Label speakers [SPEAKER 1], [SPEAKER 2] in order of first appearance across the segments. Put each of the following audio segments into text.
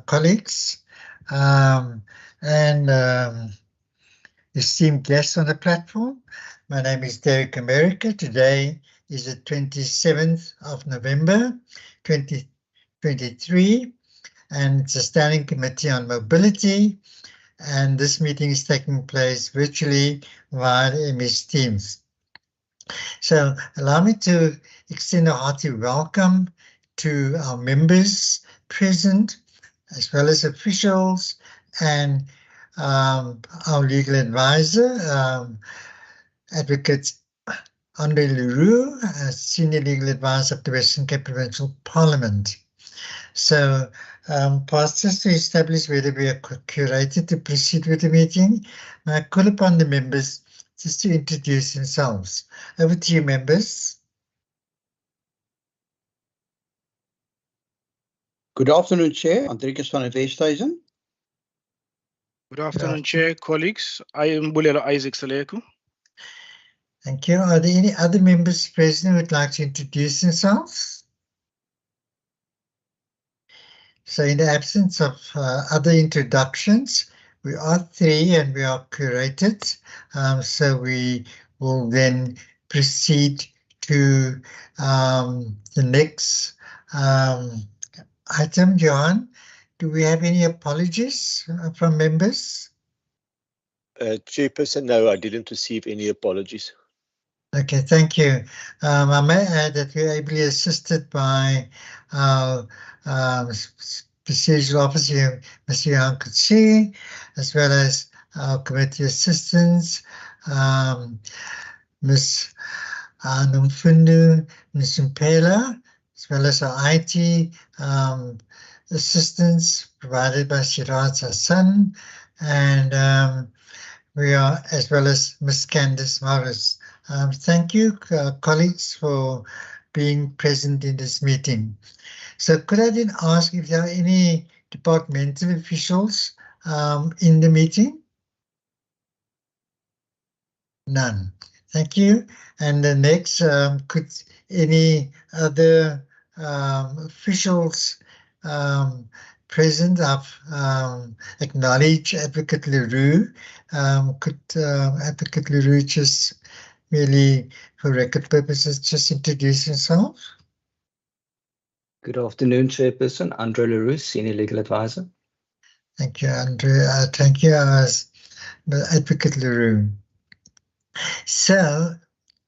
[SPEAKER 1] colleagues, and esteemed guests on the platform. My name is Derek America. Today is the 27th of November, 2023, and it's a standing committee on mobility. And this meeting is taking place virtually via MS Teams. So allow me to extend a hearty welcome to our members present, as well as officials and our legal advisor, Advocate Andre Leroux, Senior Legal Advisor of the Western Cape Provincial Parliament. So, past us to establish whether we are curated to proceed with the meeting, I call upon the members just to introduce themselves. Over to you, members.
[SPEAKER 2] Good afternoon, Chair. Andrikus van Westhuizen.
[SPEAKER 3] Good afternoon, Chair, colleagues. I am Bulelo Isaac Saleku.
[SPEAKER 1] Thank you. Are there any other members present who would like to introduce themselves? So in the absence of other introductions, we are three and we are curated. So we will then proceed to the next item. Johan, do we have any apologies from members?
[SPEAKER 4] Chairperson, no, I didn't receive any apologies.
[SPEAKER 1] Okay, thank you. I may add that we're ably assisted by our procedural officer, Mr. Johan Kutsi, as well as our committee assistants, Ms. Nomfundu Mpela, as well as our IT assistance provided by Shiraz Hassan, and we are, as well as Ms. Candice Morris. Thank you, colleagues, for being present in this meeting. So could I then ask if there are any departmental officials in the meeting? None. Thank you. And the next, could any other officials present acknowledge Advocate Leroux? Could Advocate Leroux just really, for record purposes, just introduce himself?
[SPEAKER 5] Good afternoon, Chairperson. Andre Leroux, Senior Legal Advisor.
[SPEAKER 1] Thank you, Andre. Thank you, Advocate Leroux. So,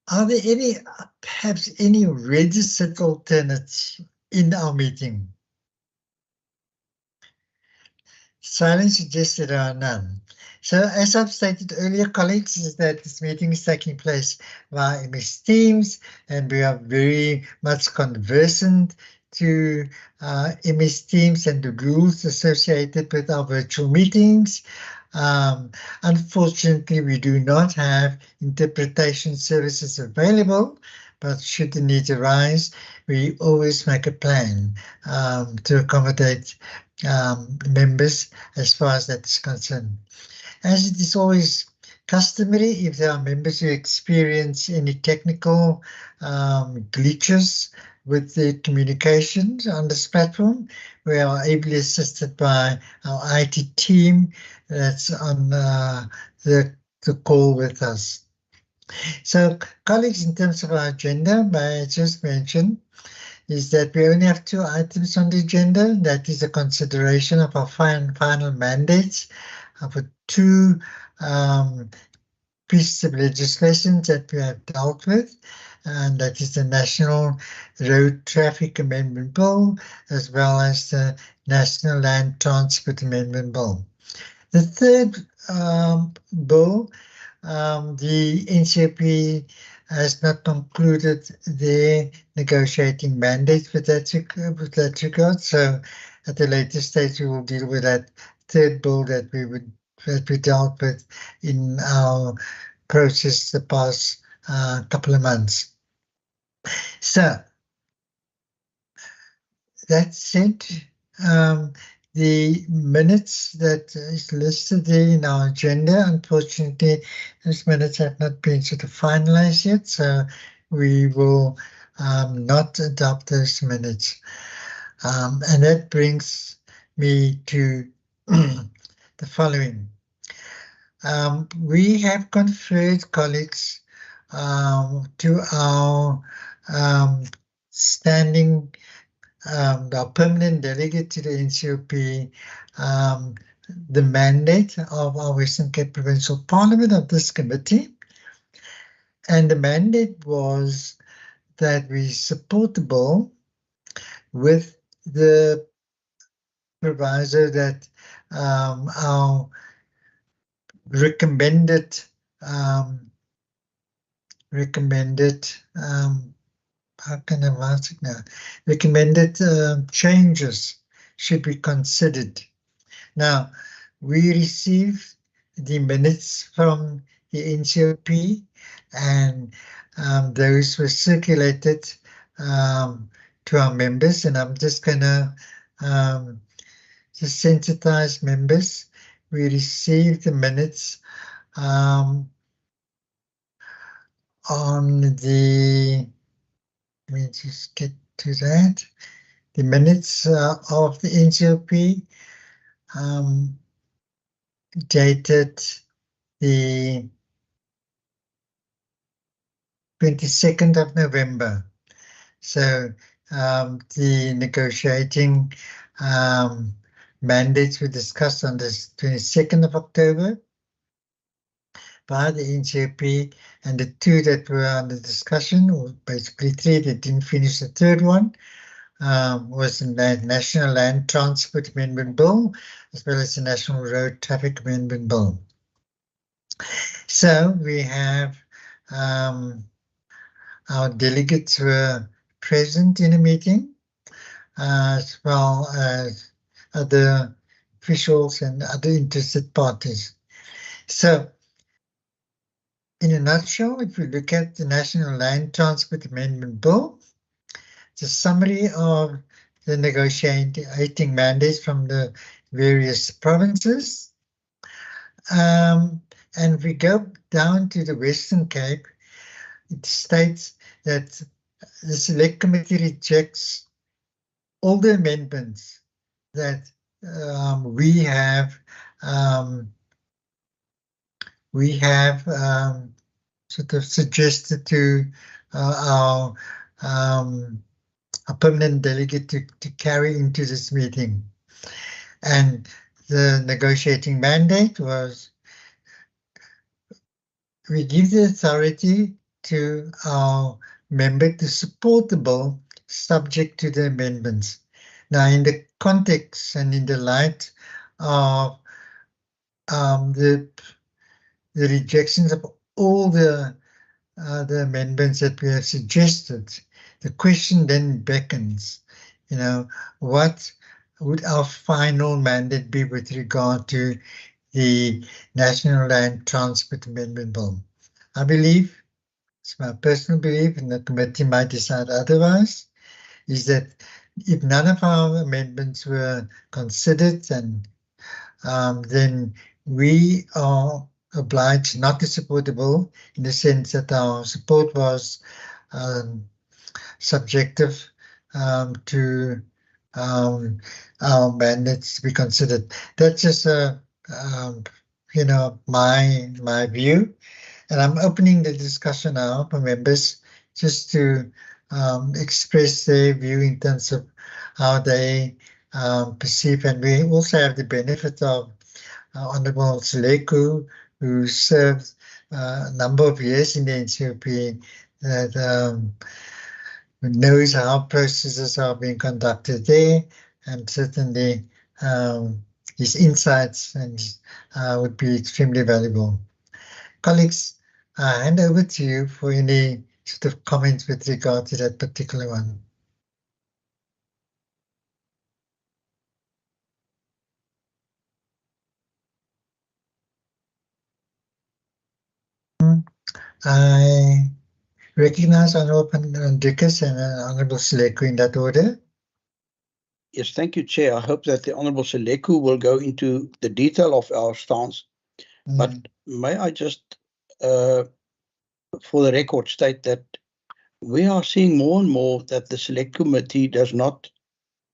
[SPEAKER 1] are there perhaps any registered alternates in our meeting? Silence suggests there are none. So, as I've stated earlier, colleagues, is that this meeting is taking place via MS Teams, and we are very much conversant to MS Teams and the rules associated with our virtual meetings. Unfortunately, we do not have interpretation services available, but should the need arise, we always make a plan to accommodate members as far as that is concerned. As it is always customary, if there are members who experience any technical glitches with the communications on this platform, we are ably assisted by our IT team that's on the call with us. So, colleagues, in terms of our agenda, may I just mention is that we only have two items on the agenda. That is a consideration of our final mandates for two pieces of legislation that we have dealt with, and that is the National Road Traffic Amendment Bill, as well as the National Land Transport Amendment Bill. The third bill, the NCAP has not concluded their negotiating mandate with that regard. So at a later stage, we will deal with that third bill that we dealt with in our process the past couple of months. So that said, the minutes that is listed there in our agenda, unfortunately, those minutes have not been sort of finalized yet, so we will not adopt those minutes. And that brings me to the following. We have conferred, colleagues, to our standing, our permanent delegate to the NCOP, the mandate of our Western Cape Provincial Parliament of this committee. And the mandate was that we support the bill with the proviso that our recommended how can I write it now? Recommended changes should be considered. Now, we received the minutes from the NCOP, and those were circulated to our members, and I'm just gonna just sensitize members. We received the minutes on the, let me just get to that. The minutes of the NCOP dated the 22nd of November. So the negotiating mandates were discussed on the 22nd of October by the NCOP, and the two that were under discussion, or basically three that didn't finish the third one, was the National Land Transport Amendment Bill, as well as the National Road Traffic Amendment Bill. So we have our delegates were present in a meeting, as well as other officials and other interested parties. So, in a nutshell, if we look at the National Land Transport Amendment Bill, it's a summary of the negotiating mandates from the various provinces. And if we go down to the Western Cape, it states that the Select Committee rejects all the amendments that we have sort of suggested to our permanent delegate to carry into this meeting. And the negotiating mandate was, we give the authority to our member to support the bill subject to the amendments. Now, in the context and in the light of the rejections of all the amendments that we have suggested, the question then beckons, you know, what would our final mandate be with regard to the National Land Transport Amendment Bill? I believe, it's my personal belief, and the committee might decide otherwise, is that if none of our amendments were considered, and then we are obliged not to support the bill, in the sense that our support was subjective to our mandates to be considered. That's just you know, my view, and I'm opening the discussion now for members just to express their view in terms of how they perceive. And we also have the benefit of Honorable Seleku, who served a number of years in the NCOP, that knows how processes are being conducted there, and certainly his insights and would be extremely valuable. Colleagues, I hand over to you for any sort of comments with regard to that particular one. I recognize Honorable Hendrikus and Honorable Seleku in that order.
[SPEAKER 2] Yes, thank you, Chair. I hope that the Honorable Seleku will go into the detail of our stance. But may I just, for the record, state that we are seeing more and more that the Select Committee does not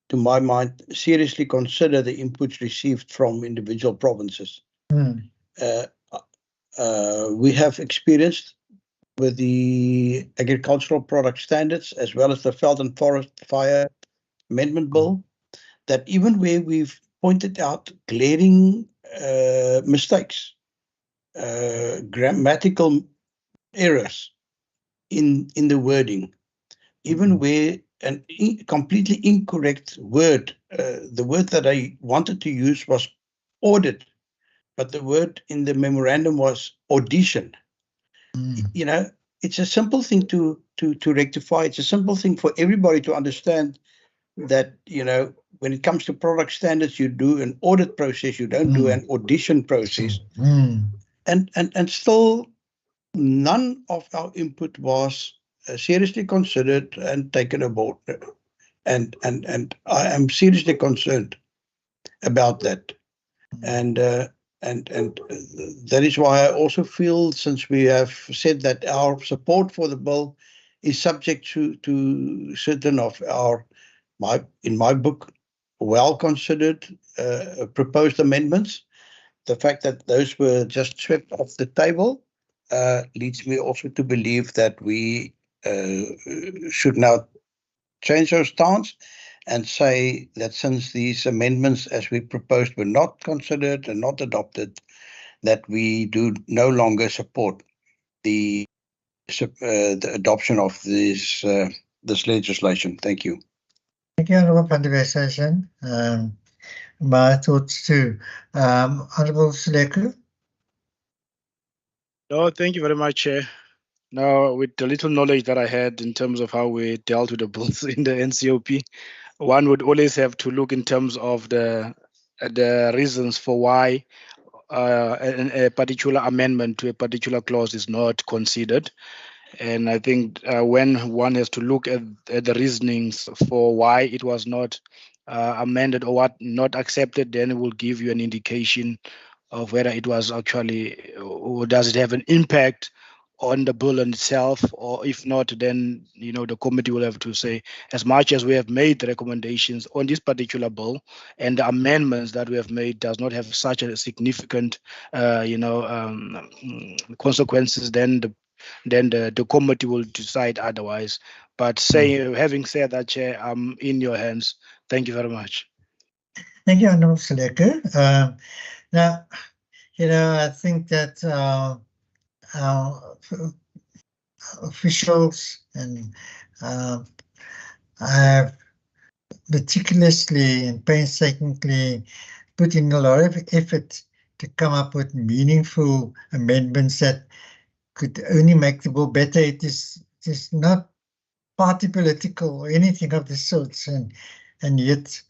[SPEAKER 2] to my mind, seriously consider the inputs received from individual provinces. We have experienced with the agricultural product standards as well as the Veld and Forest Fire Amendment Bill that even where we've pointed out glaring mistakes, grammatical errors in the wording, even where an completely incorrect word, the word that I wanted to use was audit, but the word in the memorandum was audition. You know, it's a simple thing to rectify. It's a simple thing for everybody to understand that, you know, when it comes to product standards, you do an audit process, you don't do an audition process. And still none of our input was seriously considered and taken aboard. And I am seriously concerned about that. And that is why I also feel, since we have said that our support for the bill is subject to certain of our, in my book, well-considered proposed amendments, the fact that those were just swept off the table leads me also to believe that we should now change our stance and say that since these amendments, as we proposed, were not considered and not adopted, that we do no longer support the adoption of this legislation. Thank you.
[SPEAKER 1] Thank you, Honourable van der Westhuizen. My thoughts too. Honourable Seleku.
[SPEAKER 3] No, thank you very much, Chair. Now, with the little knowledge that I had in terms of how we dealt with the bills in the NCOP, one would always have to look in terms of the reasons for why a particular amendment to a particular clause is not considered. And I think when one has to look at the reasonings for why it was not amended or what not accepted, then it will give you an indication of whether it was actually, or does it have an impact on the bill itself, or if not, then the committee will have to say, as much as we have made the recommendations on this particular bill and the amendments that we have made does not have such a significant consequences, then the committee will decide otherwise. But having said that, Chair, I'm in your hands. Thank you very much.
[SPEAKER 1] Thank you, Honourable Seleku. Now, I think that our officials and have meticulously and painstakingly put in a lot of effort to come up with meaningful amendments that could only make the bill better. It is not party political or anything of the sorts, and yet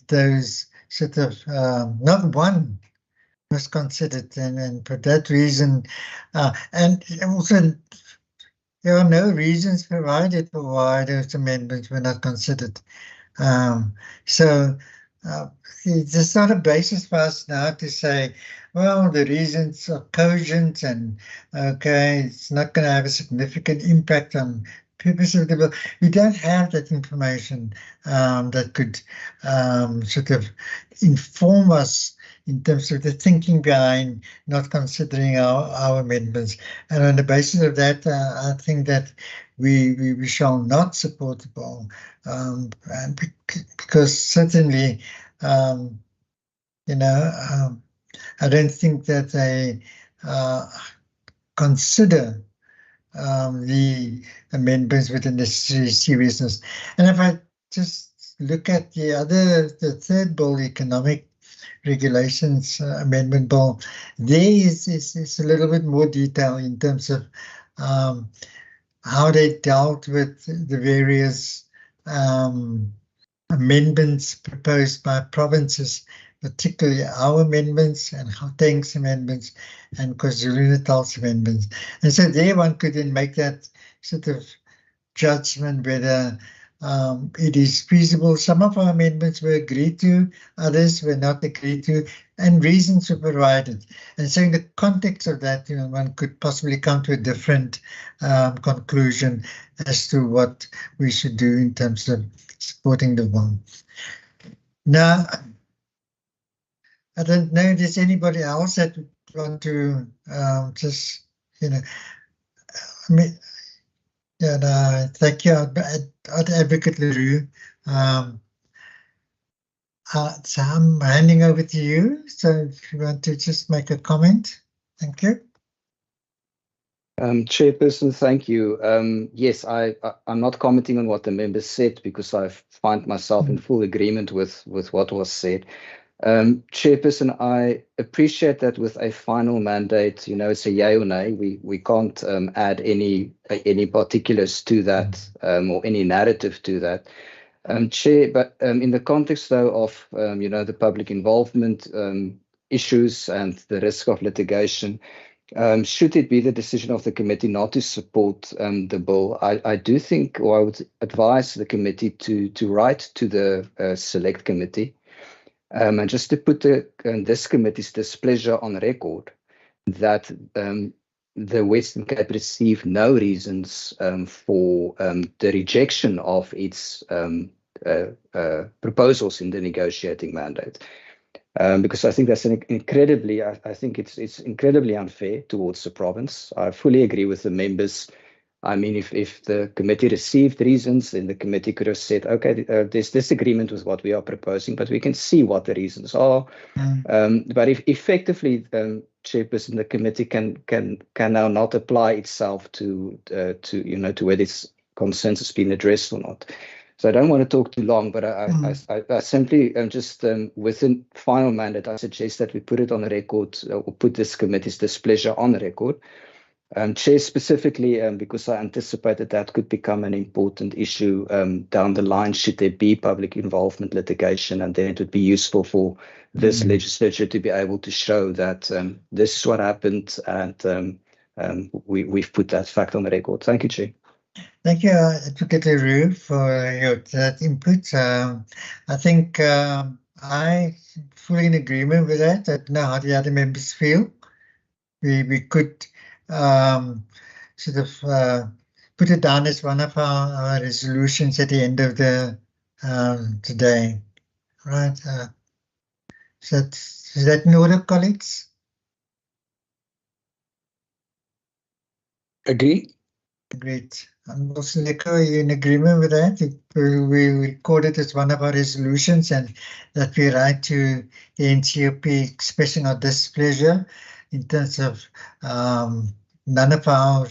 [SPEAKER 1] those sort of not one was considered, and for that reason, and also there are no reasons provided for why those amendments were not considered. So there's not a basis for us now to say, well, the reasons are cogent and okay, it's not going to have a significant impact on purpose of the bill. We don't have that information that could sort of inform us in terms of the thinking behind not considering our amendments. And on the basis of that, I think that we shall not support the bill, and because certainly, I don't think that they consider the amendments with the necessary seriousness. And if I just look at the third bill, economic regulations amendment bill, there is a little bit more detail in terms of how they dealt with the various amendments proposed by provinces, particularly our amendments and Gauteng's amendments and KwaZulu-Natal's amendments. And so there one could then make that sort of judgment whether it is feasible. Some of our amendments were agreed to, others were not agreed to, and reasons were provided. And so in the context of that, one could possibly come to a different conclusion as to what we should do in terms of supporting the bill. Now, I don't know if there's anybody else that would want to just, I mean, yeah, thank you, Advocate LaRue. So I'm handing over to you. So if you want to just make a comment, thank you.
[SPEAKER 5] Chairperson, thank you. Yes, I'm not commenting on what the members said because I find myself in full agreement with what was said. Chairperson, I appreciate that with a final mandate, it's a yay or nay. We can't add any particulars to that or any narrative to that. Chair, but in the context though of the public involvement issues and the risk of litigation, should it be the decision of the committee not to support the bill, I do think, or I would advise the committee to write to the select committee and just to put this committee's displeasure on record that the Western Cape received no reasons for the rejection of its proposals in the negotiating mandate. Because I think that's I think it's incredibly unfair towards the province. I fully agree with the members. I mean, if the committee received reasons, then the committee could have said, okay, there's disagreement with what we are proposing, but we can see what the reasons are. But if effectively, Chairperson, the committee can now not apply itself to whether its concerns has been addressed or not. So I don't want to talk too long, but I simply just within final mandate, I suggest that we put it on the record or put this committee's displeasure on the record. Chair, specifically because I anticipate that could become an important issue down the line should there be public involvement litigation, and then it would be useful for this legislature to be able to show that this is what happened, and we've put that fact on the record. Thank you, Chair.
[SPEAKER 1] Thank you, Advocate LaRue, for that input. I think I fully in agreement with that. I don't know how the other members feel. We could sort of put it down as one of our resolutions at the end of the day, right? Is that in order, colleagues?
[SPEAKER 2] Agree.
[SPEAKER 1] Great. And also, Nico, are you in agreement with that? We record it as one of our resolutions, and that we write to the NCOP expressing our displeasure in terms of none of our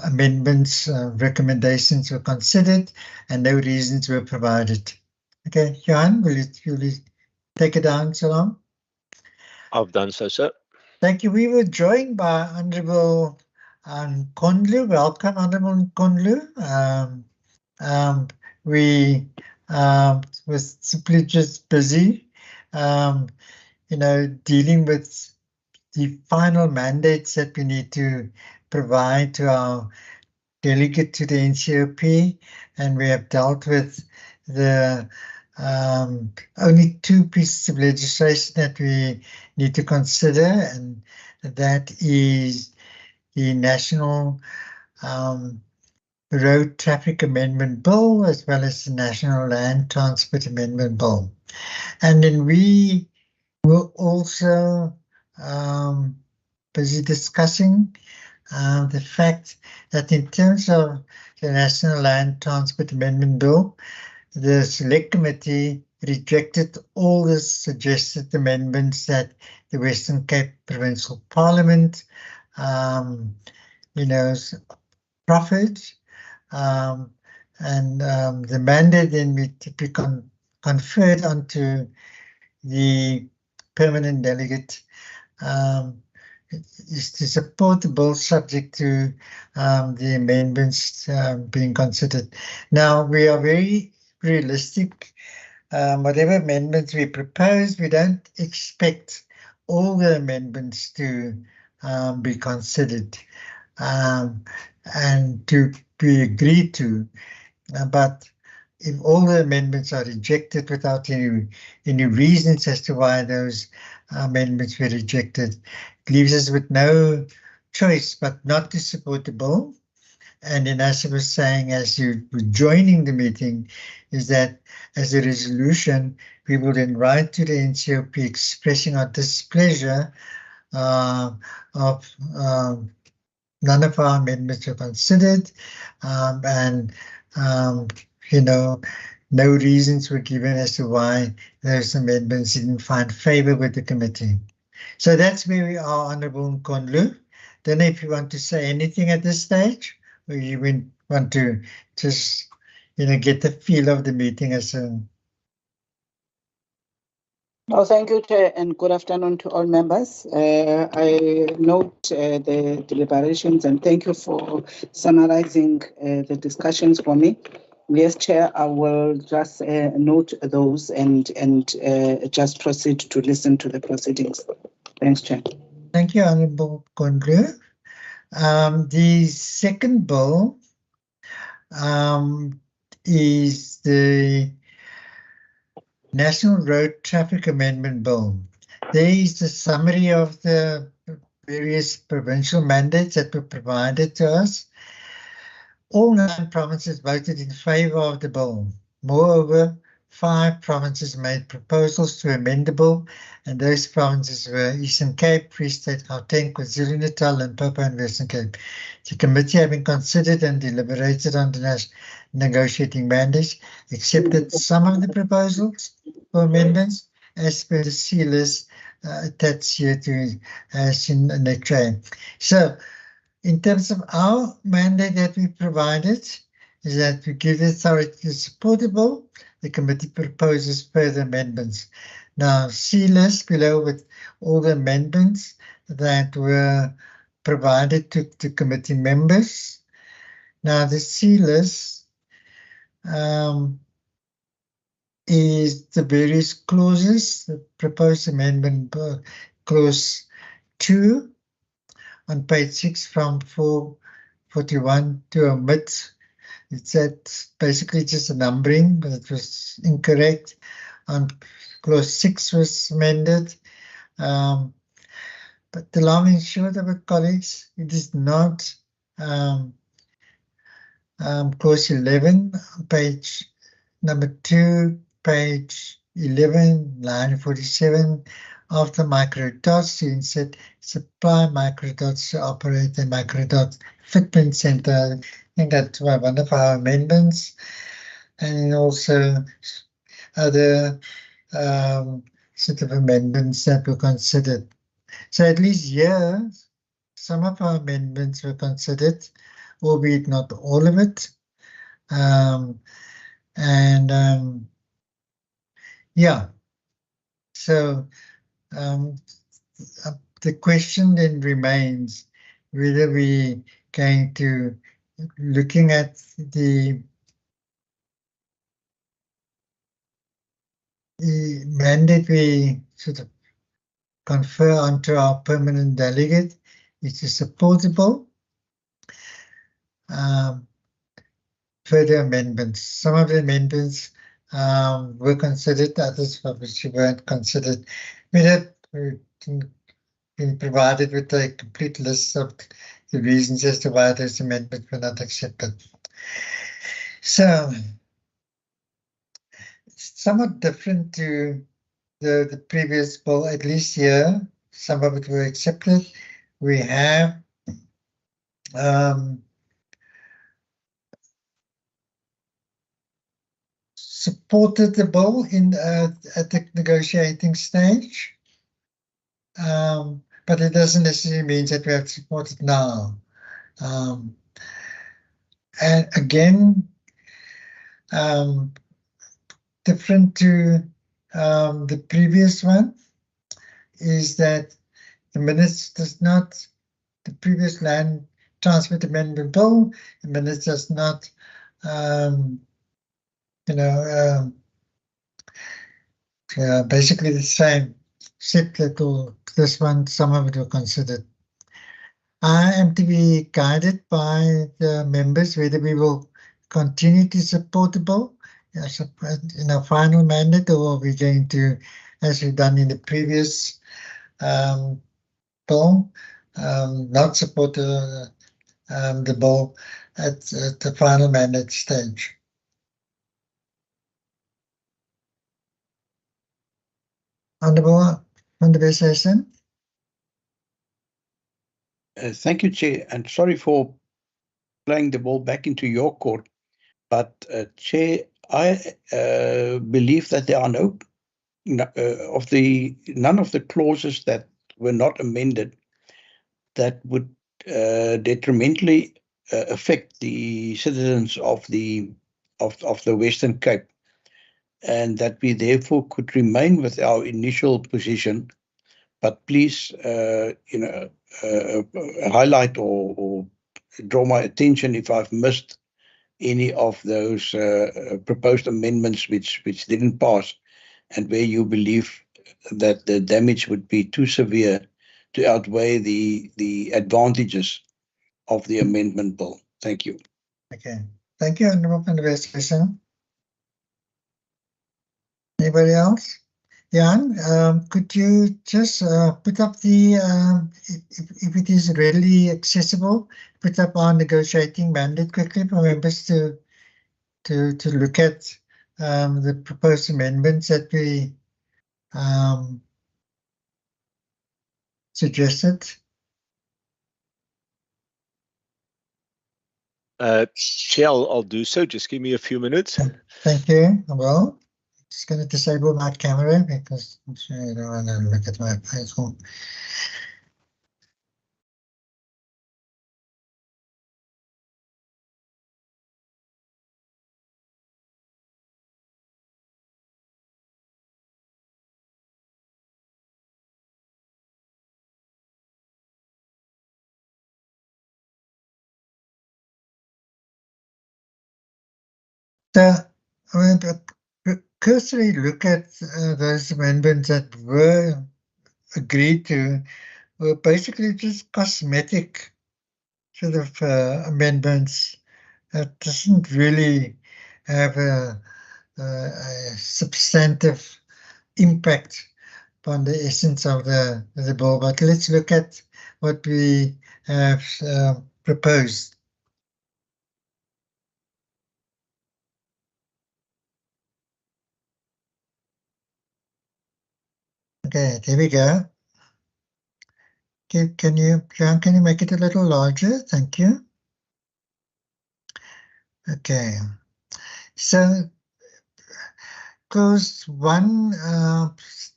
[SPEAKER 1] amendments, recommendations were considered, and no reasons were provided. Okay, Johan, will you take it down so long?
[SPEAKER 4] I've done so, sir. Thank
[SPEAKER 1] you. We were joined by Honourable Kondlu. Welcome, Honourable Kondlu. We was simply just busy, dealing with the final mandates that we need to provide to our delegate to the NCOP, and we have dealt with the only two pieces of legislation that we need to consider, and that is the National Road Traffic Amendment Bill, as well as the National Land Transport Amendment Bill. And then we will also busy discussing the fact that in terms of the National Land Transport Amendment Bill, the Select Committee rejected all the suggested amendments that the Western Cape Provincial Parliament proffered, and the mandate then we typically conferred onto the permanent delegate is to support the bill subject to the amendments being considered. Now, we are very realistic. Whatever amendments we propose, we don't expect all the amendments to be considered and to be agreed to. But if all the amendments are rejected without any reasons as to why those amendments were rejected, it leaves us with no choice but not to support the bill. And then, as I was saying, as you were joining the meeting, is that as a resolution, we will then write to the NCOP expressing our displeasure of none of our amendments were considered, and no reasons were given as to why those amendments didn't find favor with the committee. So that's where we are, Honourable Nkonlu. Then, if you want to say anything at this stage, or you want to just get the feel of the meeting as a.
[SPEAKER 6] Oh, thank you, Chair, and good afternoon to all members. I note the deliberations and thank you for summarizing the discussions for me. Yes, Chair, I will just note those and just proceed to listen to the proceedings. Thanks, Chair.
[SPEAKER 1] Thank you, Honourable Kondlu. The second bill is the National Road Traffic Amendment Bill. There is the summary of the various provincial mandates that were provided to us. All 9 provinces voted in favour of the bill. Moreover, 5 provinces made proposals to amend the bill, and those provinces were Eastern Cape, Free State, Gauteng, KwaZulu-Natal, and Limpopo and Western Cape. The committee, having considered and deliberated on the negotiating mandates, accepted some of the proposals for amendments as per the C list attached here to as in the train. So, in terms of our mandate that we provided, is that we give the authority to support the bill. The committee proposes further amendments. Now, C list below with all the amendments that were provided to committee members. Now, the C list is the various clauses. The proposed amendment clause 2 on page 6 from 441 to omit. It's that basically just a numbering, but it was incorrect. On clause 6 was amended. But the long and short of it, colleagues, it is not clause 11, page number 2, page 11, line 47. After microdots, you insert supply microdots to operate a microdot fitment center. I think that's one of our amendments, and also other sort of amendments that were considered. So at least here, some of our amendments were considered, albeit not all of it. Yeah, so the question then remains whether we going to looking at the mandate we sort of confer onto our permanent delegate, which is supportable. Further amendments. Some of the amendments were considered, others obviously weren't considered. We have been provided with a complete list of the reasons as to why those amendments were not accepted. So, it's somewhat different to the previous bill, at least here, some of it were accepted. We have supported the bill at the negotiating stage, but it doesn't necessarily mean that we have to support it now. And again, different to the previous one is that the minutes does not, the previous land transport amendment bill, the minutes does not basically the same, except that this one, some of it were considered. I am to be guided by the members whether we will continue to support the bill in our final mandate, or are we going to, as we've done in the previous bill, not support the bill at the final mandate stage? Honourable Session.
[SPEAKER 2] Thank you, Chair, and sorry for playing the ball back into your court, but Chair, I believe that there are none of the clauses that were not amended that would detrimentally affect the citizens of the Western Cape, and that we therefore could remain with our initial position. But please, highlight or draw my attention if I've missed any of those proposed amendments which didn't pass, and where you believe that the damage would be too severe to outweigh the advantages of the amendment bill. Thank you.
[SPEAKER 1] Okay. Thank you, Honourable Session. Anybody else? Jan, could you just put up the, if it is readily accessible, put up our negotiating mandate quickly for members to look at the proposed amendments that we suggested?
[SPEAKER 4] Chair, I'll do so. Just give me a few minutes.
[SPEAKER 1] Thank you. Well, just going to disable my camera because I'm sure I don't want to look at my phone. So, I mean, cursory look at those amendments that were agreed to were basically just cosmetic sort of amendments that doesn't really have a substantive impact upon the essence of the bill. But let's look at what we have proposed. Okay, there we go. Okay, John, can you make it a little larger? Thank you. Okay, so clause 1,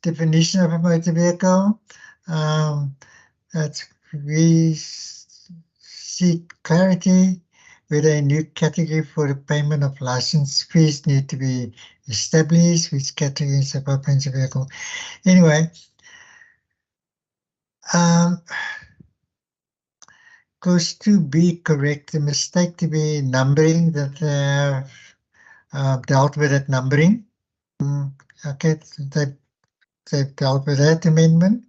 [SPEAKER 1] definition of a motor vehicle, that we seek clarity whether a new category for the payment of license fees need to be established, which categories of operating vehicle. Anyway, clause 2B, correct the mistake to be numbering that they have dealt with that numbering. Okay, they've dealt with that amendment.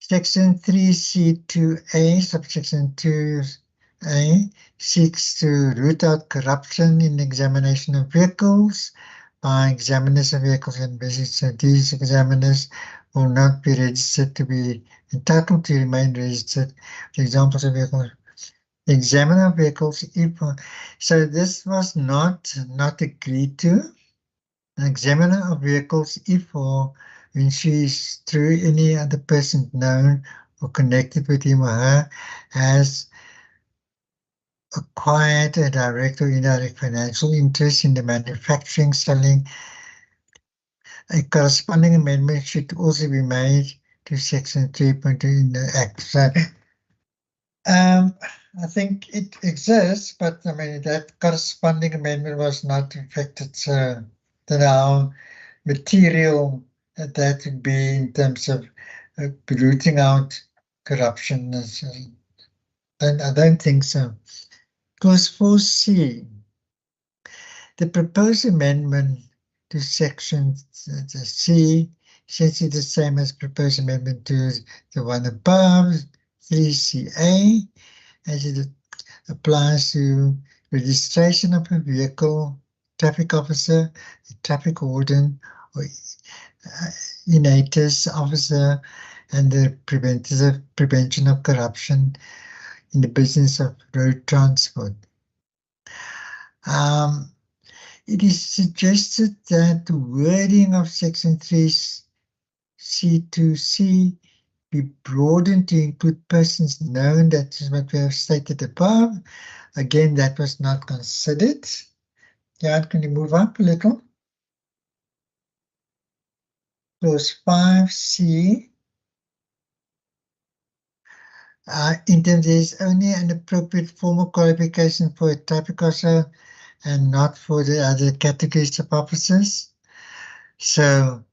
[SPEAKER 1] Section 3C2A, subsection 2A, seeks to root out corruption in examination of vehicles by examiners of vehicles and visits. So these examiners will not be registered to be entitled to remain registered. The examples of vehicles. The examiner of vehicles, so this was not agreed to. An examiner of vehicles, if or when she is through any other person known or connected with him or her, has acquired a direct or indirect financial interest in the manufacturing, selling. A corresponding amendment should also be made to section 3.2 in the Act. So, I think it exists, but I mean that corresponding amendment was not affected. So that our material that would be in terms of rooting out corruption. I don't think so. Clause 4C, the proposed amendment to section C, essentially the same as proposed amendment to the one above, 3CA, as it applies to registration of a vehicle, traffic officer, a traffic warden, or INATIS officer, and the prevention of corruption in the business of road transport. It is suggested that the wording of Section 3C2C be broadened to include persons known. That is what we have stated above. Again, that was not considered. Yeah, can you move up a little? Clause 5C. In terms, there is only an appropriate formal qualification for a traffic officer and not for the other categories of officers. So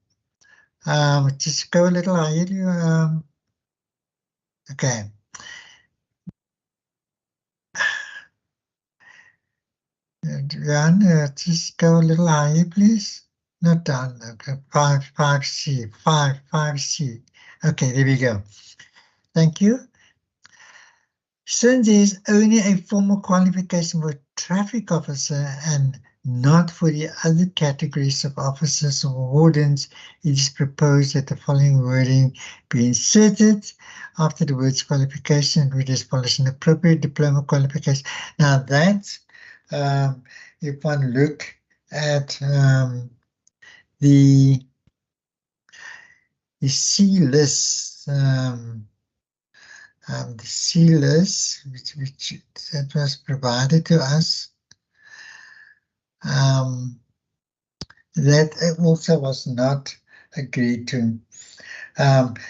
[SPEAKER 1] just go a little higher. Okay. Jan, just go a little higher, please. Not down. Okay, 5C. 5C. Okay, there we go. Thank you. Since there is only a formal qualification for traffic officer and not for the other categories of officers or wardens, it is proposed that the following wording be inserted after the words qualification, which is polish an appropriate diploma qualification. Now that, if one look at the C list, the C list, which that was provided to us, that also was not agreed to.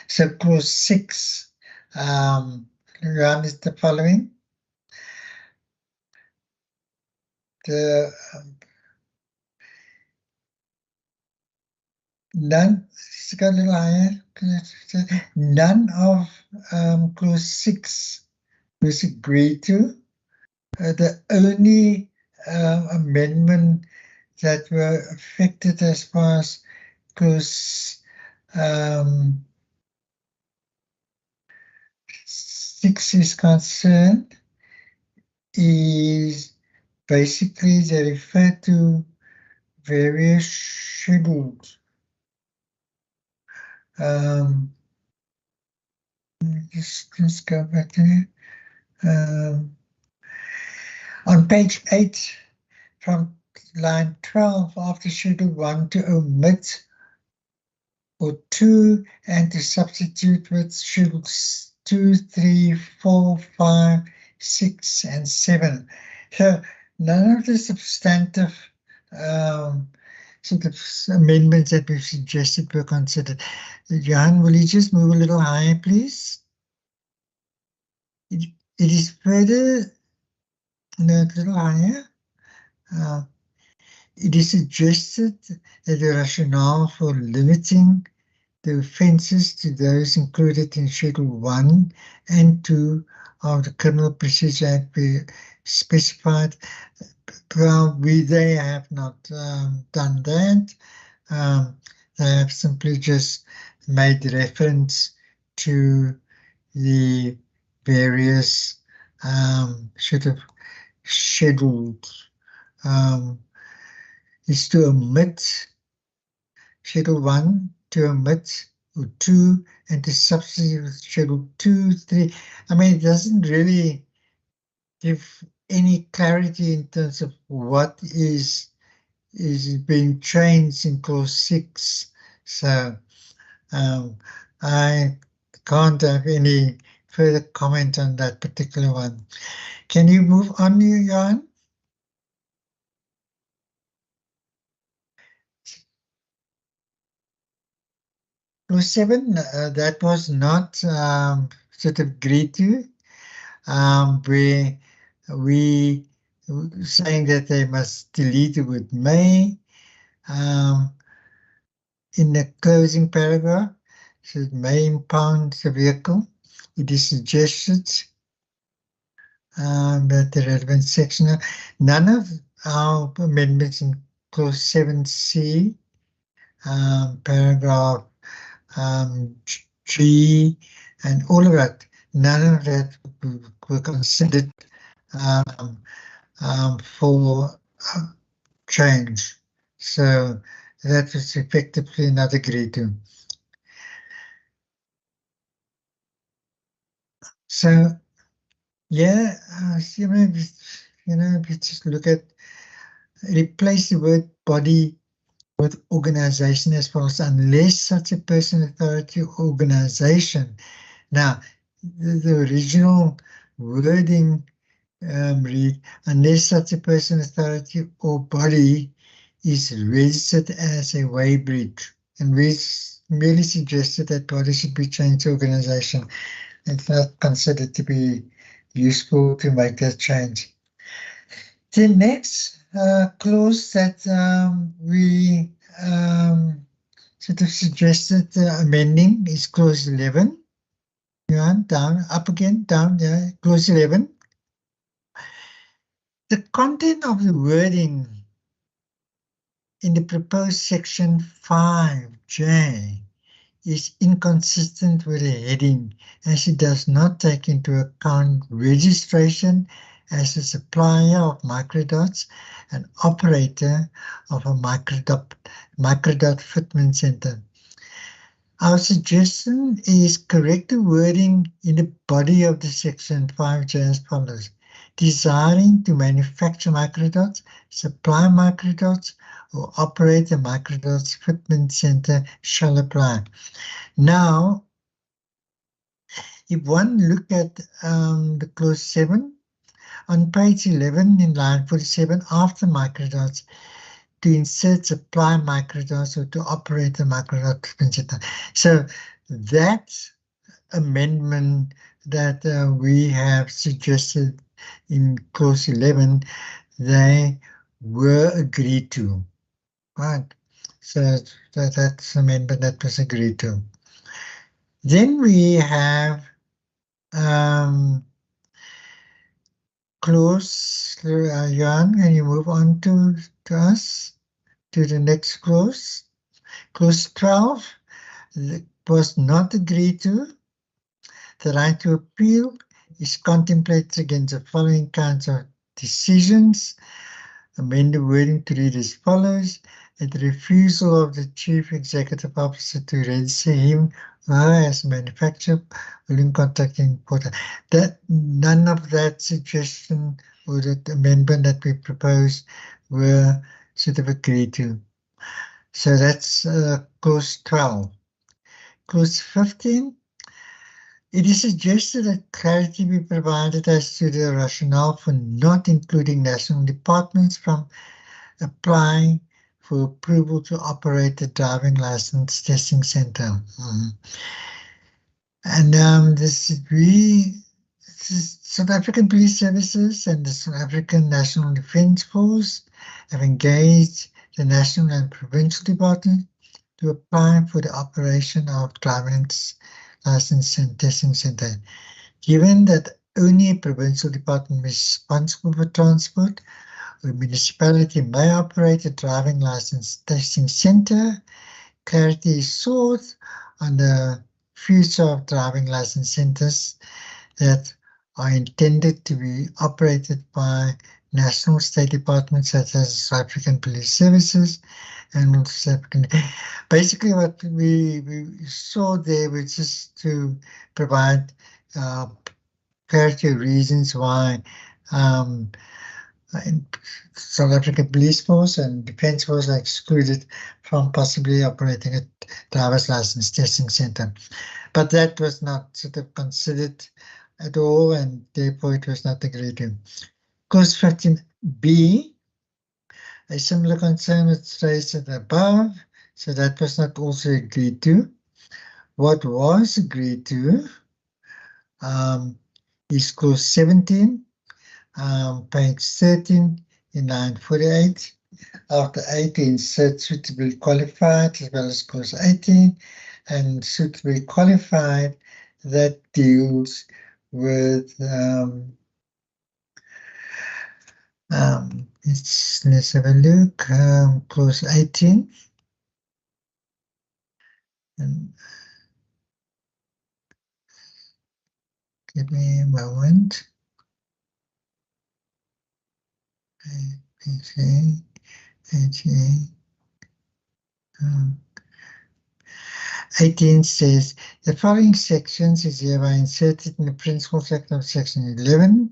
[SPEAKER 1] So clause 6 is the following. The none, go a little higher. None of clause 6 was agreed to. The only amendment that were affected as far as clause 6 is concerned is basically they refer to various schedules. Just go back there. On page 8, from line 12, after schedule 1, to omit or 2 and to substitute with schedules 2, 3, 4, 5, 6, and 7. So none of the substantive sort of amendments that we've suggested were considered. Johan, will you just move a little higher, please? It is further, no, a little higher. It is suggested that the rationale for limiting the offences to those included in Schedule 1 and 2 of the Criminal Procedure Act be specified. Well, they have not done that. They have simply just made reference to the various sort of scheduled is to omit Schedule 1, to omit or 2, and to substitute Schedule 2, 3. I mean, it doesn't really give any clarity in terms of what is being changed in clause 6. So I can't have any further comment on that particular one. Can you move on, Johan? Clause 7, that was not sort of agreed to. Where we saying that they must delete the word may in the closing paragraph. So it may impound the vehicle. It is suggested that the relevant section, none of our amendments in clause 7C, paragraph G, and all of that, none of that were considered for change. So that was effectively not agreed to. So yeah, we just look at replace the word body with organization as follows: unless such a person, authority, or organization. Now, the original wording read, unless such a person, authority, or body is registered as a weighbridge. And we merely suggested that body should be changed to organization. It's not considered to be useful to make that change. The next clause that we sort of suggested amending is clause 11. Down, up again, down, yeah, clause 11. The content of the wording in the proposed section 5J is inconsistent with the heading, as it does not take into account registration as a supplier of microdots and operator of a microdot fitment center. Our suggestion is correct the wording in the body of the section 5J as follows: desiring to manufacture microdots, supply microdots, or operate a microdots fitment center shall apply. Now, if one look at the clause 7, on page 11 in line 47, after microdots, to insert supply microdots or to operate a microdot fitment center. So that amendment that we have suggested in clause 11, they were agreed to, right? So that's amendment that was agreed to. Then we have clause, Johan, can you move on to us, to the next clause? Clause 12 was not agreed to. The right to appeal is contemplated against the following kinds of decisions. Amend the wording to read as follows: at the refusal of the chief executive officer to register him or her as a manufacturer will in contact importer. That none of that suggestion or that amendment that we proposed were sort of agreed to. So that's clause 12. Clause 15. It is suggested that clarity be provided as to the rationale for not including national departments from applying for approval to operate the driving license testing center. And South African Police Services and the South African National Defence Force have engaged the national and provincial department to apply for the operation of driving license and testing center. Given that only a provincial department is responsible for transport, a municipality may operate a driving license testing center, clarity is sought on the future of driving license centers that are intended to be operated by national state departments such as South African Police Services and South African. Basically, what we saw there was just to provide clarity of reasons why South African Police Force and Defence Force are excluded from possibly operating a driver's license testing center. But that was not sort of considered at all, and therefore it was not agreed to. Clause 15B, a similar concern was raised at above, so that was not also agreed to. What was agreed to is clause 17, page 13 in line 48. After 18, insert suitably qualified, as well as clause 18, and suitably qualified that deals with let's have a look, clause 18. And give me a moment. 18 says the following sections is hereby inserted in the principal section of section 11.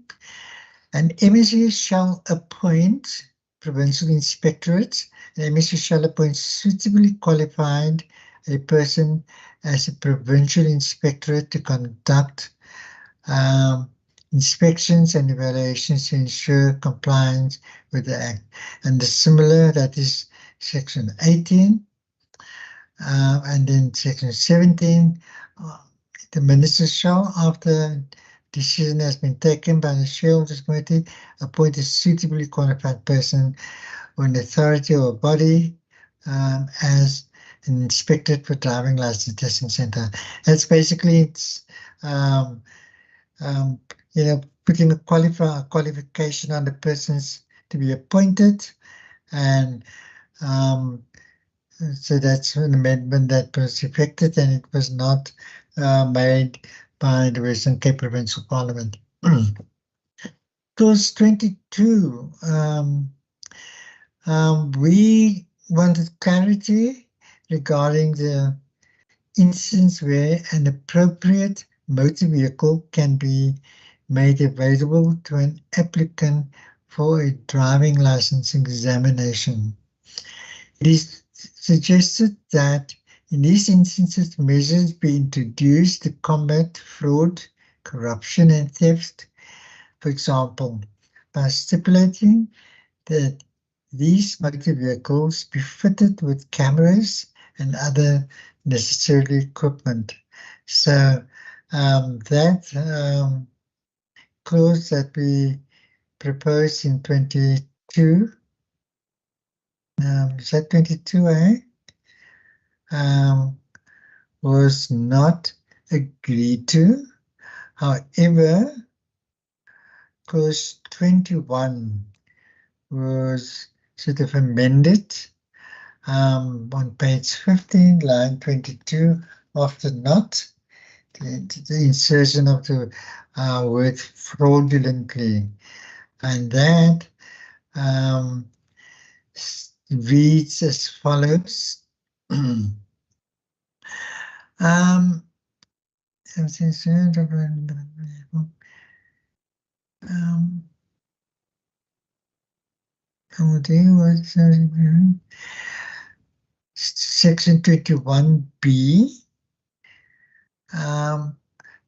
[SPEAKER 1] An MSC shall appoint provincial inspectorates. An MSC shall appoint suitably qualified a person as a provincial inspectorate to conduct inspections and evaluations to ensure compliance with the Act. And the similar, that is section 18. And then section 17, the minister shall, after decision has been taken by the shareholders committee, appoint a suitably qualified person or an authority or body as an inspector for driving license testing center. That's basically it's putting a qualification on the persons to be appointed, and so that's an amendment that was effected, and it was not made by the Western Cape Provincial Parliament. Clause 22, we wanted clarity regarding the instance where an appropriate motor vehicle can be made available to an applicant for a driving license examination. It is suggested that in these instances, measures be introduced to combat fraud, corruption, and theft. For example, by stipulating that these motor vehicles be fitted with cameras and other necessary equipment. So that clause that we proposed in 22, is that 22, was not agreed to. However, clause 21 was sort of amended on page 15, line 22, after not, the insertion of the word fraudulently. And that reads as follows. Section 21B,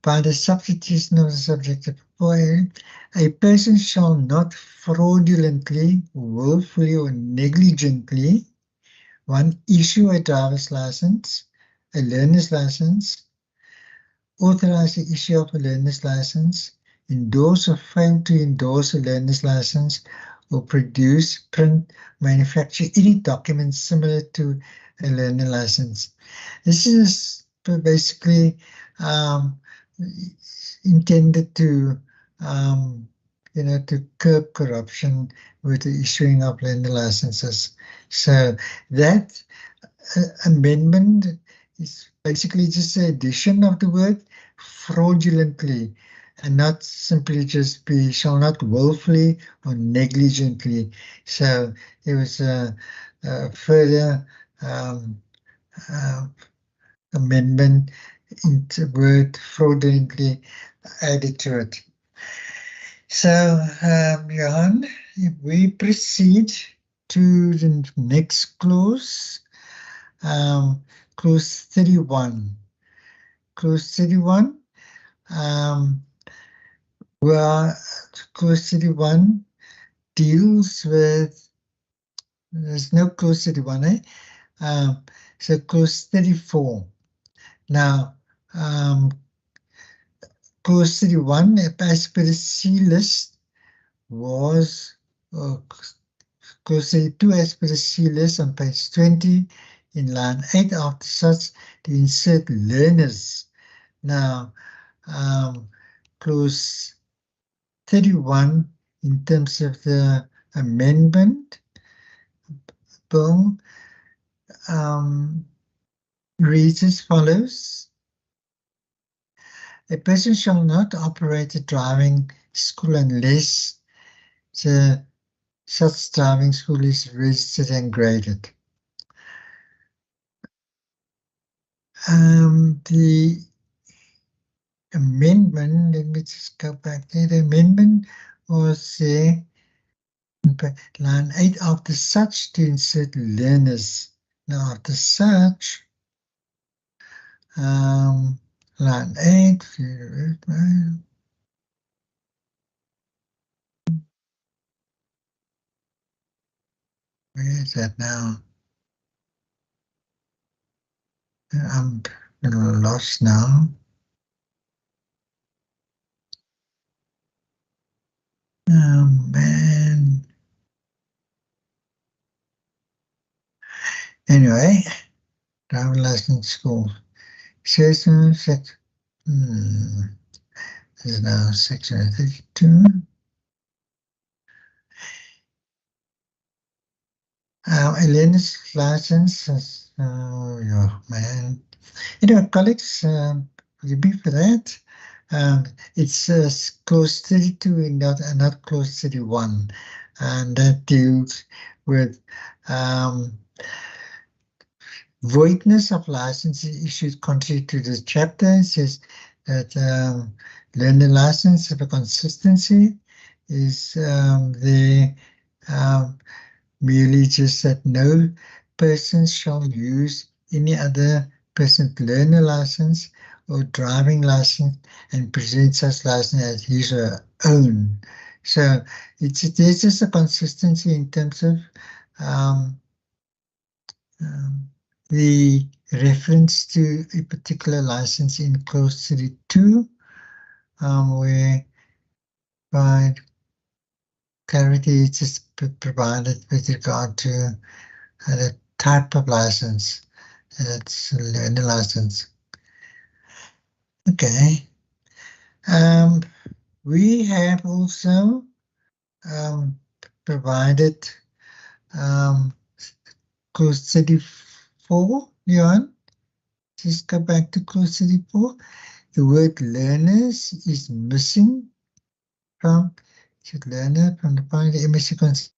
[SPEAKER 1] by the substitution of the subject of oil, a person shall not fraudulently, willfully, or negligently, one, issue a driver's license, a learner's license, authorize the issue of a learner's license, endorse or fail to endorse a learner's license, or produce, print, manufacture any document similar to a learner license. This is basically intended to, to curb corruption with the issuing of learner licenses. So that amendment is basically just the addition of the word fraudulently, and not simply just be shall not willfully or negligently. So there was a further amendment into the word fraudulently added to it. So, Johan, if we proceed to the next clause, clause 31. Clause 31, where clause 31 deals with, there's no clause 31, so clause 34. Now, clause 31, as per the C list, was clause 32 as per the C list on page 20 in line 8 after such to insert learners. Now, clause 31 in terms of the amendment bill reads as follows. A person shall not operate a driving school unless the such driving school is registered and graded. The amendment, let me just go back there. The amendment was there, line 8, after such to insert learners. Now after such, line 8, where is that now? I'm a little lost now. Oh man. Anyway, driver license school. Section, this is now section 32. Elena's license, oh yeah, man. Anyway, colleagues, you be for that. It's clause 32 and not clause 31, and that deals with voidness of licenses issued contrary to this chapter. It says that learner license of a consistency is merely just that no person shall use any other person's learner license or driving license and present such license as his or her own. So there's just a consistency in terms of the reference to a particular license in clause 32, where by clarity it's just provided with regard to the type of license. That's a learner license. Okay. We have also provided clause 34, Johan. Just go back to clause 34. The word learners is missing from learner from the point of the MSc concept.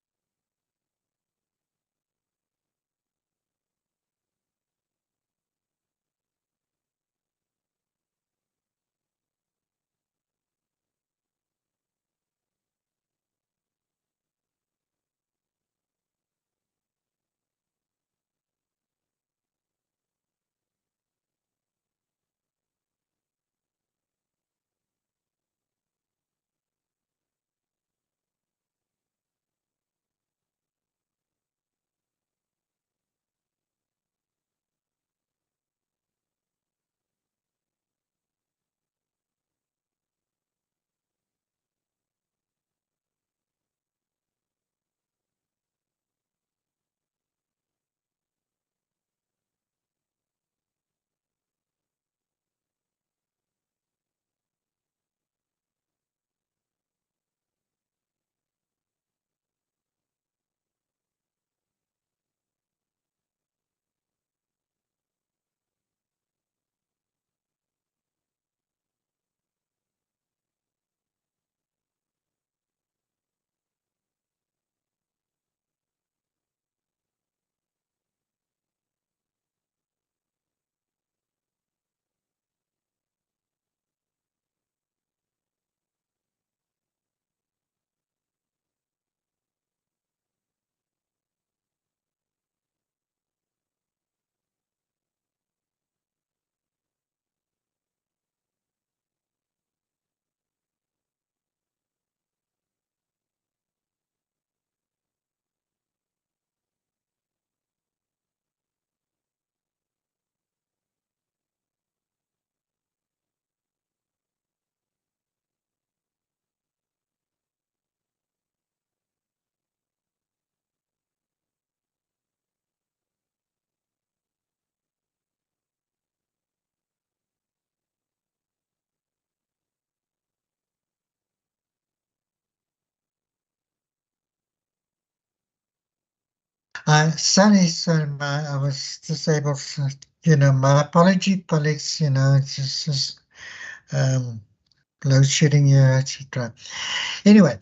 [SPEAKER 1] Sorry, I was disabled. My apology, colleagues. It's just load shedding here, etc. Anyway,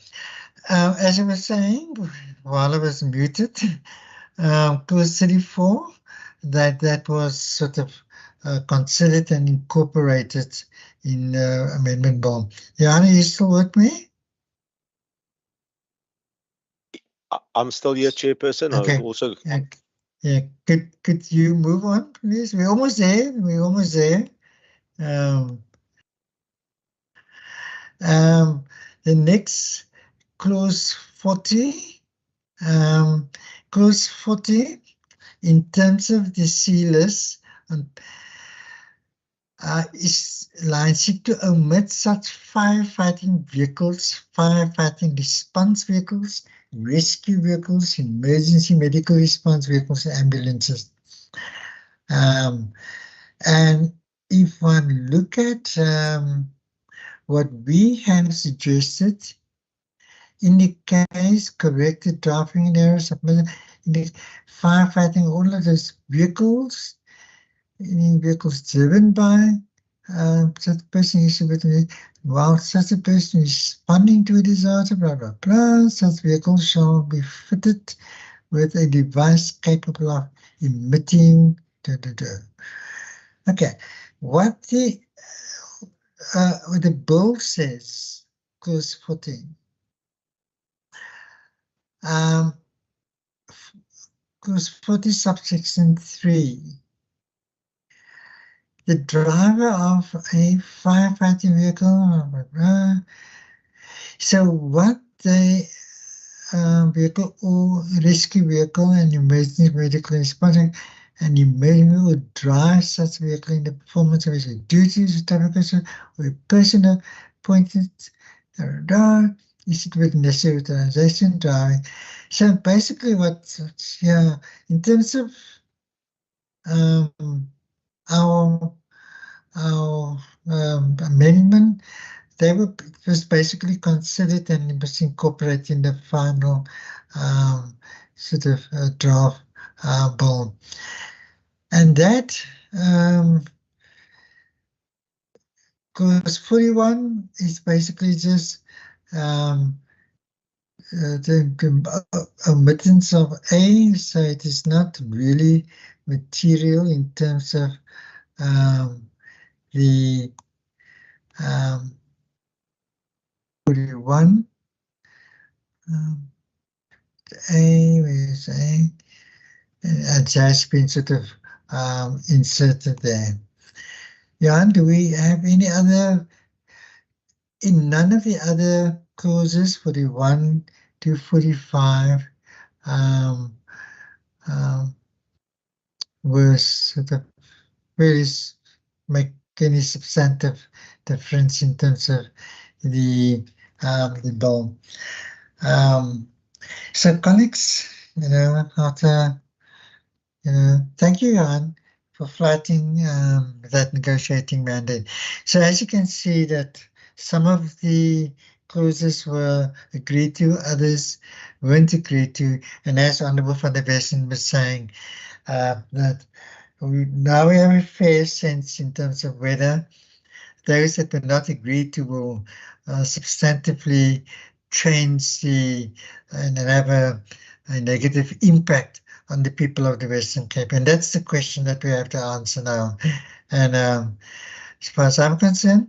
[SPEAKER 1] As I was saying while I was muted, clause 34, that was sort of considered and incorporated in Amendment Bill. Johanna, you still with me?
[SPEAKER 4] I'm still here, Chairperson.
[SPEAKER 1] Okay.
[SPEAKER 4] I've also
[SPEAKER 1] Yeah. Could you move on, please? We're almost there. We're almost there. The next clause 40. Clause 40, in terms of the sealers, is line 6 to omit such firefighting vehicles, firefighting response vehicles, rescue vehicles, emergency medical response vehicles, and ambulances. And if one look at what we have suggested, in the case corrected drafting in errors, in the firefighting, all of those vehicles, any vehicles driven by such a person is while such a person is responding to a disaster, blah, blah, blah, such vehicles shall be fitted with a device capable of emitting. Okay, what the bill says, clause 14. Clause 40, subsection 3. The driver of a firefighting vehicle, blah, blah, blah. So what the vehicle or rescue vehicle and emergency medical response and emergency will drive such vehicle in the performance of its duties or a person appointed is it with necessary authorization driving. So basically what, yeah, in terms of our amendment, it was basically considered and it was incorporated in the final sort of draft bill. And that clause 41 is basically just the omittance of A, so it is not really material in terms of the 41. A, where is A? It has been sort of inserted there. Jan, do we have any other, in none of the other clauses, 41 to 45, was sort of really make any substantive difference in terms of the bill. So colleagues, after, thank you, Jan, for flighting that negotiating mandate. So as you can see that some of the clauses were agreed to, others weren't agreed to, and as Honourable van der Westhuizen was saying, that now we have a fair sense in terms of whether those that were not agreed to will substantively change and have a negative impact on the people of the Western Cape. And that's the question that we have to answer now. And as far as I'm concerned,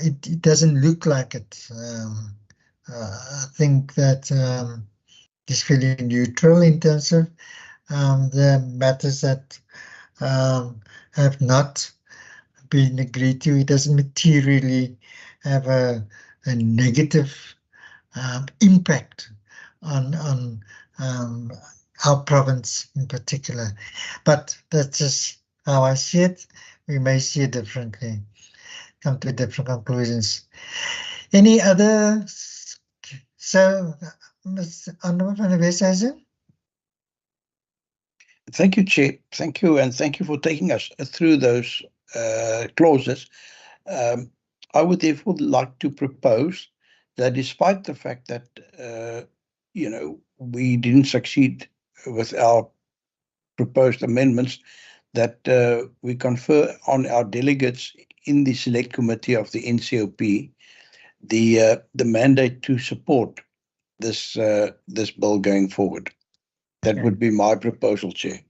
[SPEAKER 1] it doesn't look like it. I think that it's fairly neutral in terms of the matters that have not been agreed to. It doesn't materially have a negative impact on our province in particular. But that's just how I see it. We may see it differently, come to different conclusions. Any other? So, Mr. Honourable van der Westhuizen?
[SPEAKER 2] Thank you, Chair. Thank you, and thank you for taking us through those clauses. I would therefore like to propose that despite the fact that, we didn't succeed with our proposed amendments, that we confer on our delegates in the select committee of the NCOP the mandate to support this this bill going forward. That
[SPEAKER 1] Okay.
[SPEAKER 2] would be my proposal, Chair.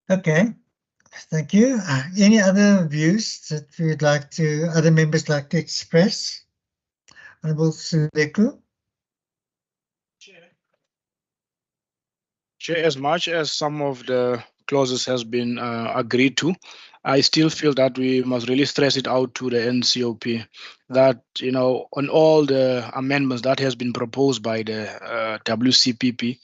[SPEAKER 1] Okay, thank you. Any other views that other members like to express? Honorable Suleku?
[SPEAKER 3] Chair, as much as some of the clauses has been agreed to, I still feel that we must really stress it out to the NCOP that, on all the amendments that has been proposed by the WCPP,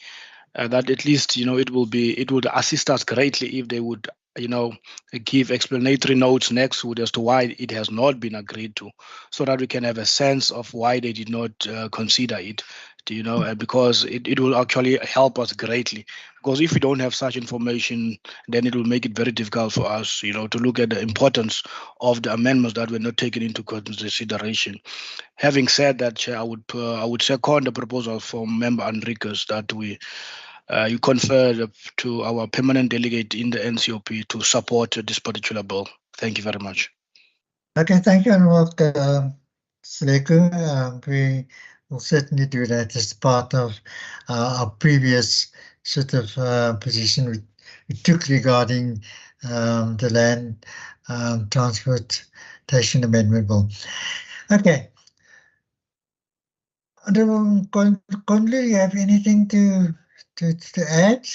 [SPEAKER 3] that at least, it would assist us greatly if they would, give explanatory notes next to it as to why it has not been agreed to, so that we can have a sense of why they did not consider it. Because it will actually help us greatly. Because if we don't have such information, then it will make it very difficult for us, to look at the importance of the amendments that were not taken into consideration. Having said that, Chair, I would second the proposal from Member Enriquez that you confer to our permanent delegate in the NCOP to support this particular bill. Thank you very much.
[SPEAKER 1] Okay, thank you, Honorable Suleku. We will certainly do that as part of our previous sort of position we took regarding the Land Transportation Amendment Bill. Okay. Honorable Conley, you have anything to add?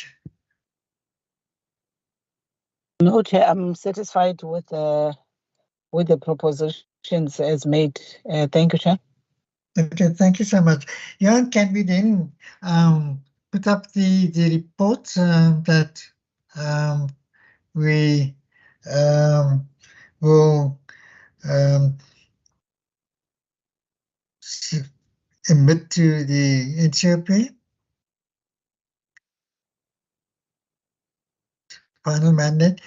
[SPEAKER 6] No, Chair, I'm satisfied with the propositions as made. Thank you, Chair.
[SPEAKER 1] Okay, thank you so much. Jan, can we then put up the report that we will emit to the NCOP? Final mandate.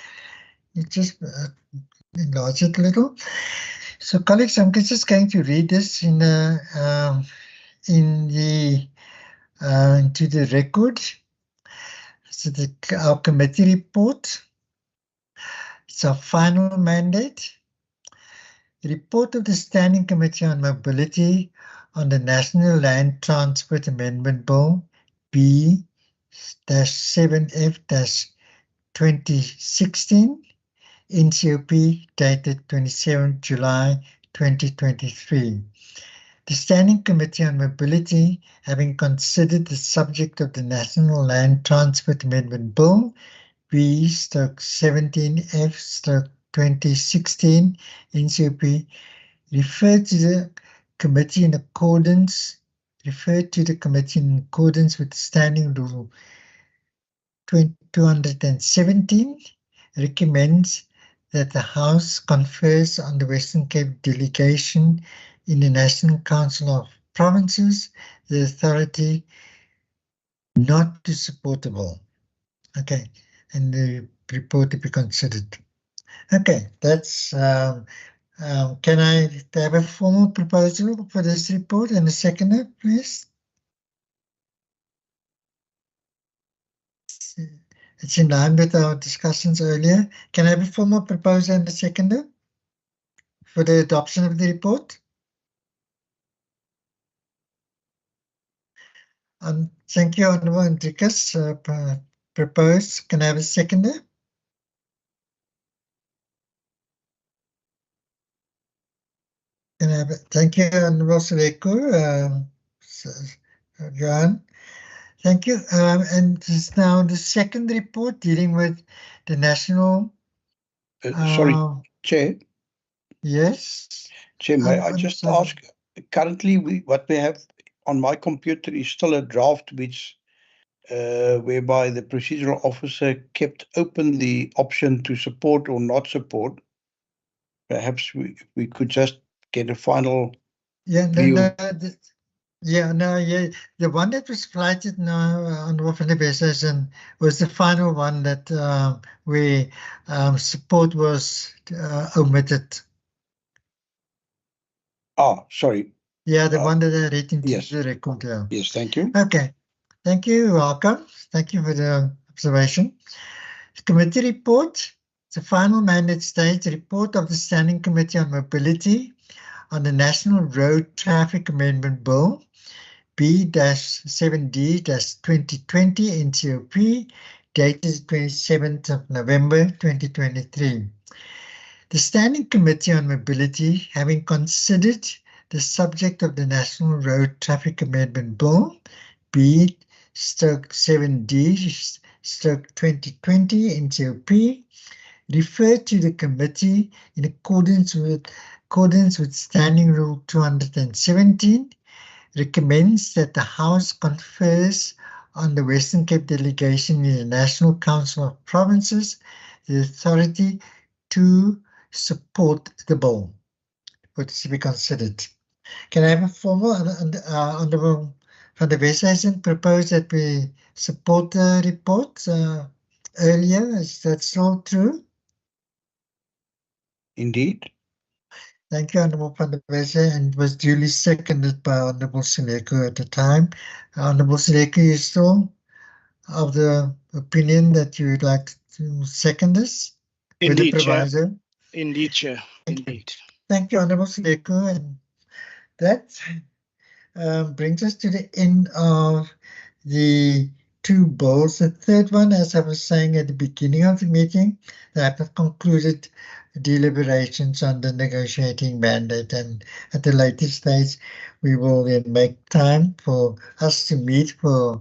[SPEAKER 1] You just enlarge it a little. So, colleagues, I'm just going to read this into the record. So, our committee report. It's our final mandate. The report of the Standing Committee on Mobility on the National Land Transport Amendment Bill B-7F-2016 NCOP dated 27 July 2023. The Standing Committee on Mobility, having considered the subject of the National Land Transport Amendment Bill B-17F-2016 NCOP, referred to the committee in accordance with the Standing Rule 217, recommends that the House confers on the Western Cape delegation in the National Council of Provinces the authority not to support the bill. Okay, and the report to be considered. Okay, that's can I have a formal proposal for this report and a seconder, please? It's in line with our discussions earlier. Can I have a formal proposal and a seconder for the adoption of the report? Thank you, Honorable Enriquez. Propose. Can I have a seconder? Thank you, Honorable Suleku. Johan. Thank you. And this is now the second report dealing with the national.
[SPEAKER 2] Sorry, Chair.
[SPEAKER 1] Yes.
[SPEAKER 2] Chair, may I just ask? Currently, what we have on my computer is still a draft, which whereby the procedural officer kept open the option to support or not support. Perhaps we could just get a final view.
[SPEAKER 1] The one that was flighted now on the basis was the final one that where support was omitted.
[SPEAKER 2] Oh, sorry.
[SPEAKER 1] Yeah, the one that I read into
[SPEAKER 2] yes.
[SPEAKER 1] the record. Yeah.
[SPEAKER 2] Yes, thank you.
[SPEAKER 1] Okay, thank you. Welcome. Thank you for the observation. The committee report. The final mandate states report of the Standing Committee on Mobility on the National Road Traffic Amendment Bill, B-7D-2020 NCOP, dated 27th of November 2023. The Standing Committee on Mobility, having considered the subject of the National Road Traffic Amendment Bill, B-7D-2020 NCOP, referred to the committee in accordance with Standing Rule 217, recommends that the House confers on the Western Cape delegation in the National Council of Provinces the authority to support the bill for it to be considered. Can I have a formal Honourable van der Westhuizen propose that we support the report earlier? Is that still true?
[SPEAKER 2] Indeed.
[SPEAKER 1] Thank you, Honourable van der Westhuizen, and it was duly seconded by Honourable Seleko at the time. Honourable Seleko, you still of the opinion that you would like to second this?
[SPEAKER 3] Indeed,
[SPEAKER 1] with the
[SPEAKER 3] Chair.
[SPEAKER 1] proviso?
[SPEAKER 3] Indeed, Chair.
[SPEAKER 1] Thank you.
[SPEAKER 3] Indeed.
[SPEAKER 1] Thank you, Honourable Seleko, and that brings us to the end of the two bills. The third one, as I was saying at the beginning of the meeting, that have concluded deliberations on the negotiating mandate, and at the later stage we will then make time for us to meet for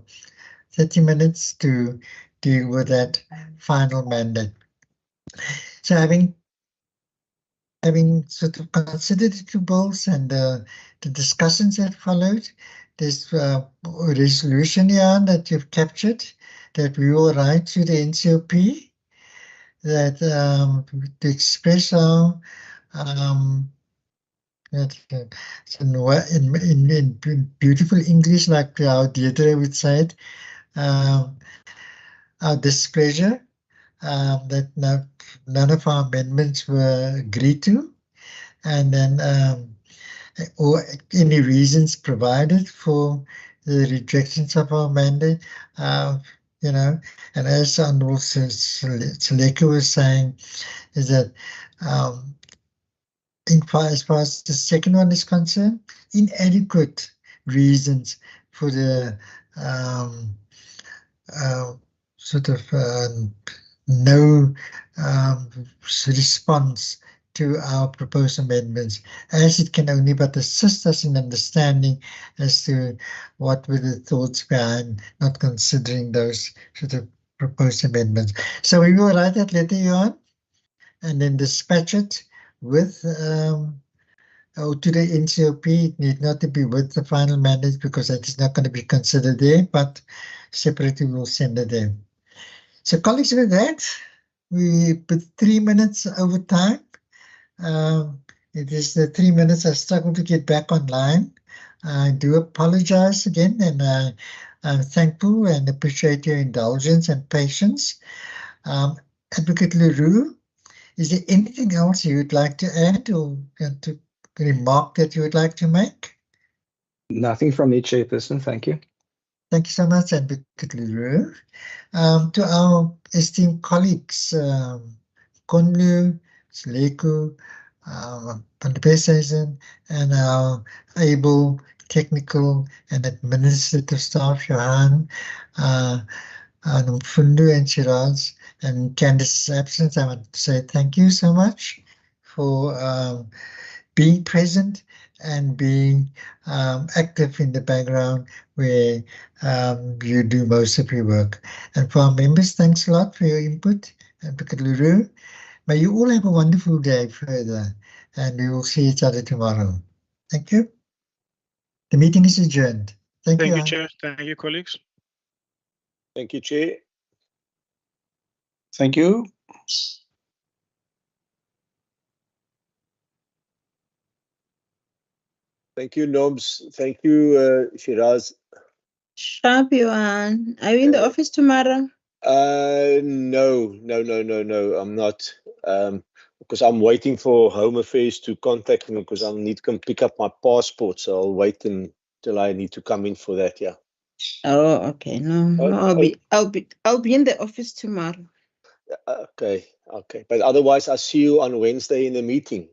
[SPEAKER 1] 30 minutes to deal with that final mandate. So having sort of considered the two bills and the discussions that followed, there's a resolution here that you've captured that we will write to the NCOP that to express our in beautiful English, like our Deirdre would say it, our displeasure that none of our amendments were agreed to, and then or any reasons provided for the rejections of our mandate, you know, and as Honourable Seleko was saying, is that as far as the second one is concerned, inadequate reasons for the sort of no response to our proposed amendments, as it can only but assist us in understanding as to what were the thoughts behind not considering those sort of proposed amendments. So we will write that letter on and then dispatch it with to the NCOP. It need not to be with the final mandate because that is not going to be considered there, but separately we'll send it there. So colleagues, with that, we put 3 minutes over time. It is the 3 minutes I struggled to get back online. I do apologize again, and I'm thankful and appreciate your indulgence and patience. Advocate Leroux, is there anything else you would like to add or to remark that you would like to make?
[SPEAKER 5] Nothing from me, Chairperson. Thank you. Thank
[SPEAKER 1] you so much, Advocate Leroux. To our esteemed colleagues, Konlu, Seleko, van der Westhuizen, and our able technical and administrative staff, Johan, Mfundu and Shiraz, and Candice's absence, I want to say thank you so much for being present and being active in the background where you do most of your work. And for our members, thanks a lot for your input. Advocate Leroux, may you all have a wonderful day further, and we will see each other tomorrow. Thank you. The meeting is adjourned. Thank you,
[SPEAKER 3] Chair. Thank you, colleagues.
[SPEAKER 4] Thank you, Chair.
[SPEAKER 2] Thank you.
[SPEAKER 4] Thank you, Nobs. Thank you, Shiraz.
[SPEAKER 7] Sharp, Johan. Are you in the office tomorrow?
[SPEAKER 4] No, I'm not. Because I'm waiting for Home Affairs to contact me because I need to pick up my passport. So I'll wait until I need to come in for that. Yeah.
[SPEAKER 7] Oh, okay. No, I'll be in the office tomorrow.
[SPEAKER 4] Okay. But otherwise, I'll see you on Wednesday in the meeting.